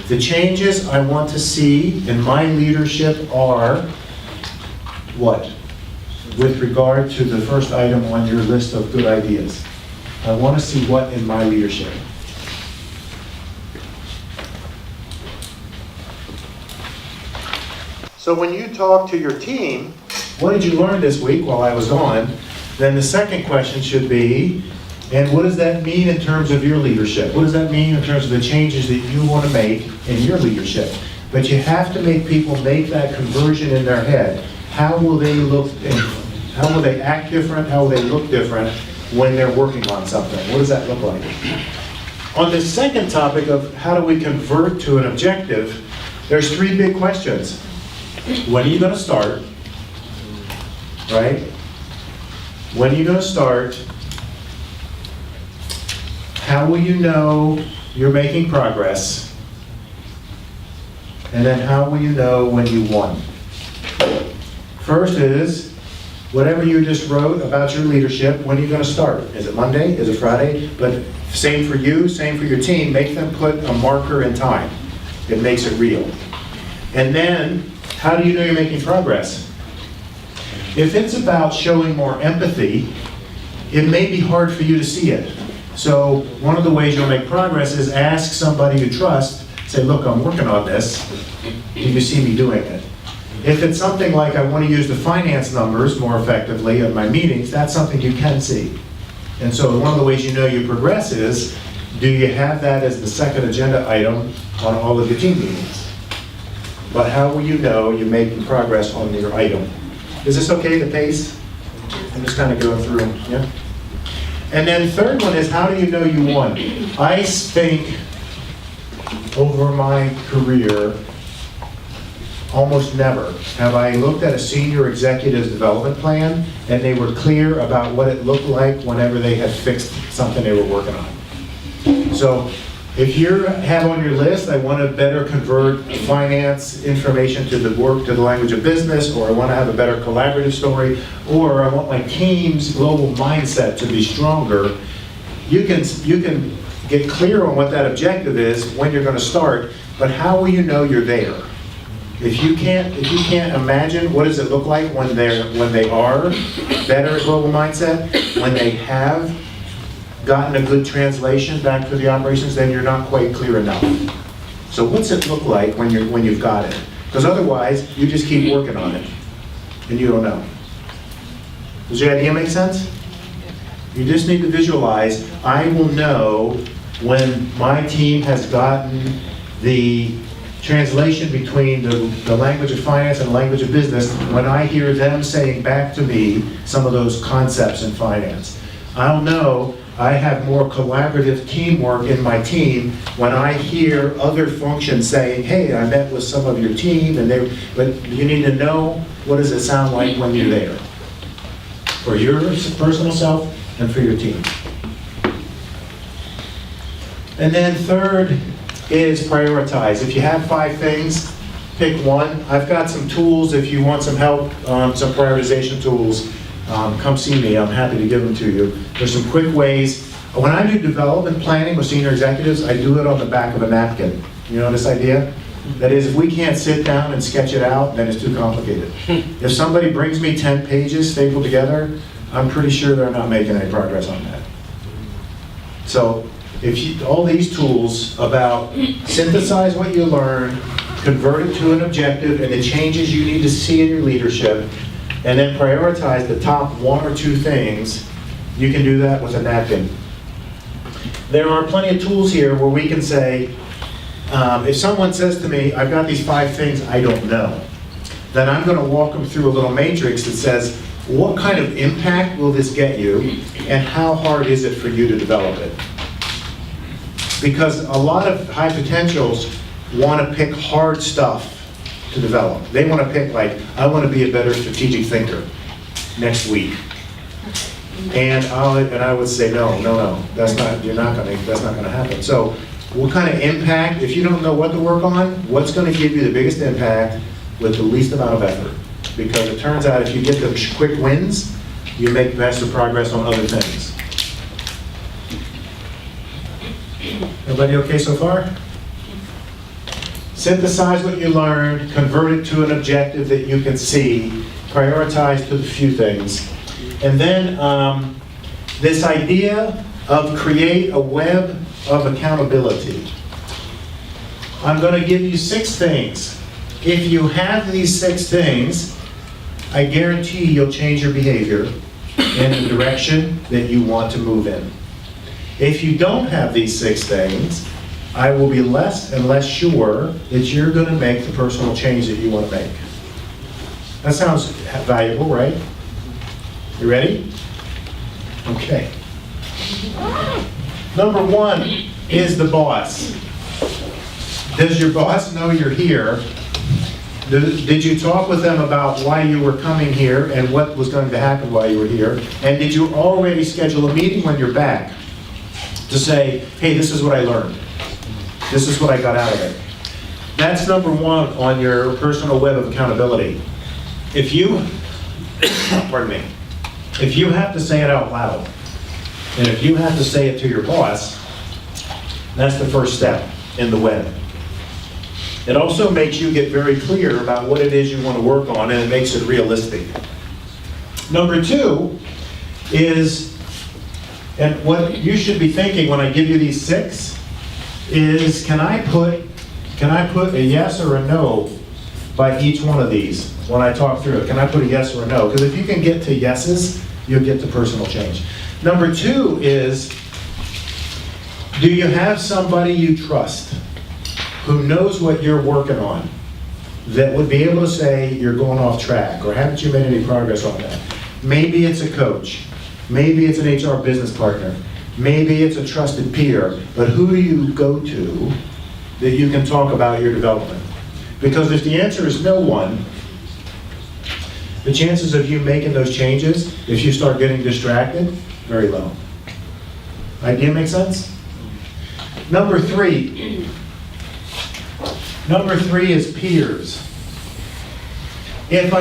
The changes I want to see in my leadership are what? With regard to the first item on your list of good ideas. I want to see what in my leadership. So when you talk to your team, what did you learn this week while I was gone? Then the second question should be, and what does that mean in terms of your leadership? What does that mean in terms of the changes that you want to make in your leadership? But you have to make people make that conversion in their head. How will they look, how will they act different? How will they look different when they're working on something? What does that look like? On the second topic of how do we convert to an objective, there's 3 big questions. When are you going to start? Right? When are you going to start? How will you know you're making progress? And then how will you know when you won? First is, whatever you just wrote about your leadership, when are you going to start? Is it Monday? Is it Friday? But same for you, same for your team. Make them put a marker in time. It makes it real. And then, how do you know you're making progress? If it's about showing more empathy, it may be hard for you to see it. So one of the ways you'll make progress is ask somebody you trust, say, look, I'm working on this. Do you see me doing it? If it's something like I want to use the finance numbers more effectively in my meetings, that's something you can see. And so one of the ways you know you progress is, do you have that as the second agenda item on all of your team meetings? But how will you know you're making progress on your item? Is this okay, the pace? I'm just kind of going through, yeah? And then third one is, how do you know you won? I think over my career, almost never have I looked at a senior executive's development plan and they were clear about what it looked like whenever they had fixed something they were working on. So if you have on your list, I want to better convert finance information to the work, to the language of business, or I want to have a better collaborative story, or I want my team's global mindset to be stronger, you can get clear on what that objective is when you're going to start, but how will you know you're there? If you can't imagine what does it look like when they are better at global mindset, when they have gotten a good translation back to the operations, then you're not quite clear enough. So what's it look like when you've got it? Because otherwise, you just keep working on it, and you don't know. Does your idea make sense? You just need to visualize, I will know when my team has gotten the translation between the language of finance and the language of business when I hear them saying back to me some of those concepts in finance. I'll know I have more collaborative teamwork in my team when I hear other functions saying, hey, I met with some of your team, but you need to know what does it sound like when you're there. For your personal self and for your team. And then third is prioritize. If you have 5 things, pick one. I've got some tools if you want some help, some prioritization tools. Come see me, I'm happy to give them to you. There's some quick ways. When I do development planning with senior executives, I do it on the back of a napkin. You know this idea? That is, if we can't sit down and sketch it out, then it's too complicated. If somebody brings me 10 pages stapled together, I'm pretty sure they're not making any progress on that. So, all these tools about synthesize what you learn, convert it to an objective, and the changes you need to see in your leadership, and then prioritize the top 1 or 2 things, you can do that with a napkin. There are plenty of tools here where we can say, if someone says to me, I've got these 5 things I don't know, then I'm going to walk them through a little matrix that says, what kind of impact will this get you, and how hard is it for you to develop it? Because a lot of high potentials want to pick hard stuff to develop. They want to pick, like, I want to be a better strategic thinker next week. And I would say, no, that's not going to happen. So what kind of impact, if you don't know what to work on, what's going to give you the biggest impact with the least amount of effort? Because it turns out if you get the quick wins, you make faster progress on other things. Everybody okay so far? Synthesize what you learned, convert it to an objective that you can see, prioritize to a few things. And then this idea of create a web of accountability. I'm going to give you 6 things. If you have these 6 things, I guarantee you'll change your behavior in the direction that you want to move in. If you don't have these 6 things, I will be less and less sure that you're going to make the personal change that you want to make. That sounds valuable, right? You ready? Okay. Number 1 is the boss. Does your boss know you're here? Did you talk with them about why you were coming here and what was going to happen while you were here? And did you already schedule a meeting when you're back to say, hey, this is what I learned. This is what I got out of it. That's number 1 on your personal web of accountability. If you, pardon me, if you have to say it out loud, and if you have to say it to your boss, that's the first step in the web. It also makes you get very clear about what it is you want to work on, and it makes it realistic. Number 2 is, and what you should be thinking when I give you these 6, is can I put a yes or a no by each one of these when I talk through it? Can I put a yes or a no? Because if you can get to yeses, you'll get to personal change. Number 2 is, do you have somebody you trust who knows what you're working on that would be able to say you're going off track, or haven't you made any progress on that? Maybe it's a coach. Maybe it's an HR business partner. Maybe it's a trusted peer, but who do you go to that you can talk about your development? Because if the answer is no one, the chances of you making those changes, if you start getting distracted, very low. Idea make sense? Number 3 is peers. If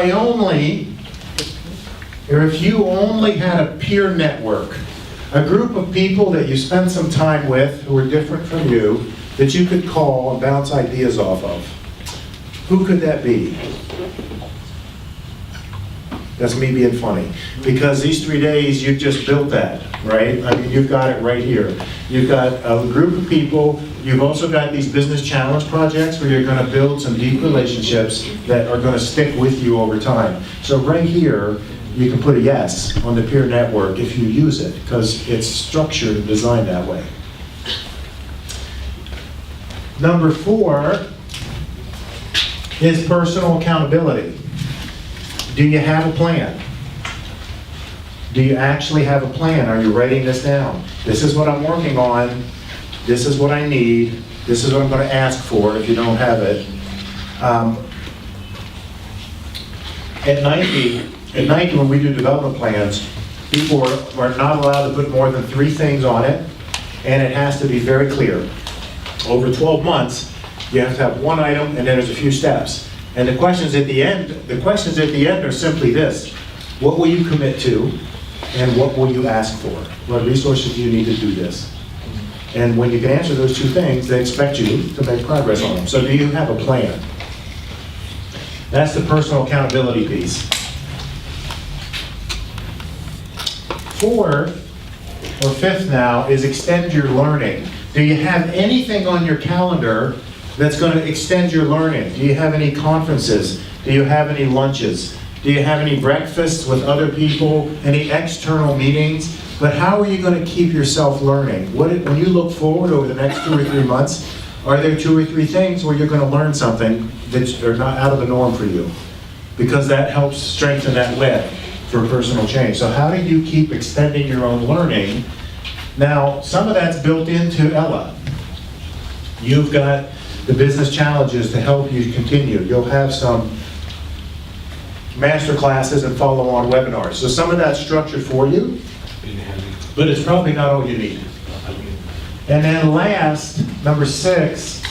you only had a peer network, a group of people that you spend some time with who are different from you, that you could call and bounce ideas off of, who could that be? That's me being funny. Because these 3 days, you've just built that, right? I mean, you've got it right here. You've got a group of people. You've also got these business challenge projects where you're going to build some deep relationships that are going to stick with you over time. So right here, you can put a yes on the peer network if you use it, because it's structured and designed that way. Number 4 is personal accountability. Do you have a plan? Do you actually have a plan? Are you writing this down? This is what I'm working on. This is what I need. This is what I'm going to ask for if you don't have it. At Nike, when we do development plans, people are not allowed to put more than 3 things on it, and it has to be very clear. Over 12 months, you have to have 1 item, and then there's a few steps. And the questions at the end are simply this: what will you commit to, and what will you ask for? What resources do you need to do this? And when you can answer those 2 things, they expect you to make progress on them. So do you have a plan? That's the personal accountability piece. 4th or 5th now is extend your learning. Do you have anything on your calendar that's going to extend your learning? Do you have any conferences? Do you have any lunches? Do you have any breakfasts with other people? Any external meetings? But how are you going to keep yourself learning? When you look forward over the next 2 or 3 months, are there 2 or 3 things where you're going to learn something that are not out of the norm for you? Because that helps strengthen that web for personal change. So how do you keep extending your own learning? Now, some of that's built into Ella. You've got the business challenges to help you continue. You'll have some master classes and follow-on webinars. So some of that's structured for you, but it's probably not all you need. And then last, number 6,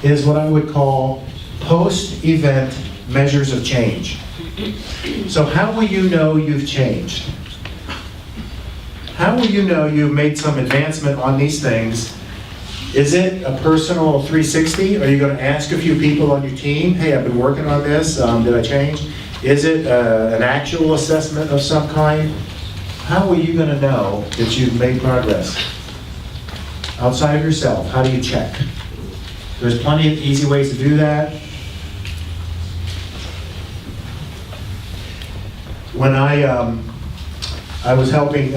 is what I would call post-event measures of change. So how will you know you've changed? How will you know you've made some advancement on these things Is it a personal 360? Are you going to ask a few people on your team, hey, I've been working on this, did I change? Is it an actual assessment of some kind? How are you going to know that you've made progress? Outside of yourself, how do you check? There's plenty of easy ways to do that. When I was helping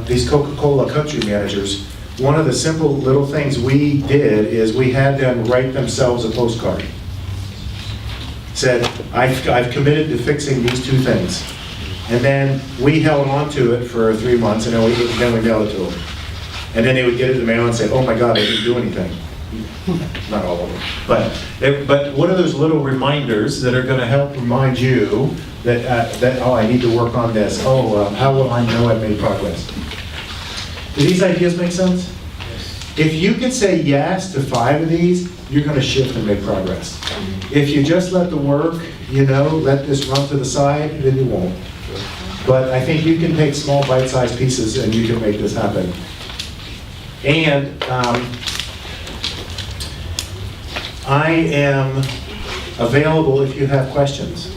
these Coca-Cola country managers, one of the simple little things we did is we had them write themselves a postcard. Said, I've committed to fixing these 2 things. And then we held on to it for 3 months, and then we mailed it to them. And then they would get it in the mail and say, oh my God, I didn't do anything. Not all of them. But what are those little reminders that are going to help remind you that oh, I need to work on this. Oh, how will I know I've made progress? Do these ideas make sense? If you can say yes to 5 of these, you're going to shift and make progress. If you just let the work, let this run to the side, then you won't. But I think you can take small bite-sized pieces and you can make this happen. And I am available if you have questions.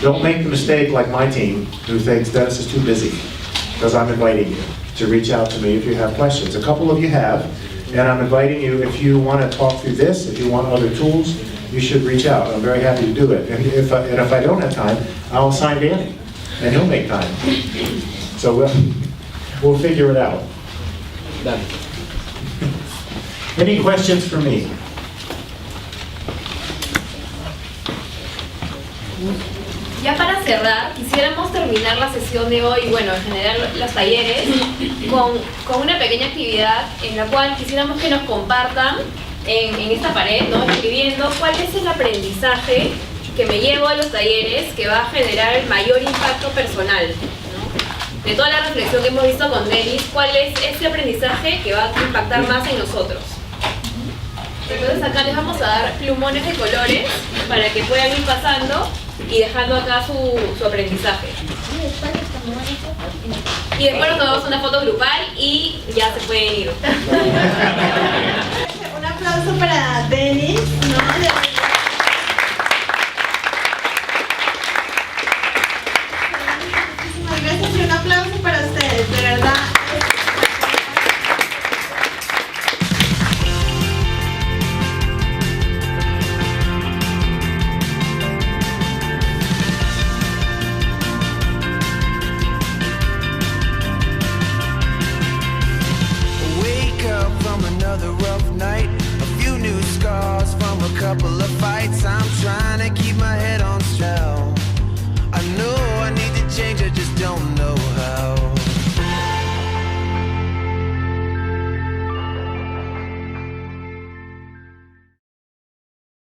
Don't make the mistake like my team who thinks Dennis is too busy, because I'm inviting you to reach out to me if you have questions. A couple of you have, and I'm inviting you, if you want to talk through this, if you want other tools, you should reach out. I'm very happy to do it. And if I don't have time, I'll assign Danny, and he'll make time. So we'll figure it out. Done. Any questions for me? Ya para cerrar, quisiéramos terminar la sesión de hoy, bueno, en general los talleres, con una pequeña actividad en la cual quisiéramos que nos compartan en esta pared, ¿no? Escribiendo cuál es el aprendizaje que me llevo a los talleres que va a generar el mayor impacto personal, ¿no? De toda la reflexión que hemos visto con Denis, cuál es ese aprendizaje que va a impactar más en nosotros. Entonces acá les vamos a dar plumones de colores para que puedan ir pasando y dejando acá su aprendizaje. Y después nos tomamos una foto grupal y ya se pueden ir. Un aplauso para Denis, ¿no?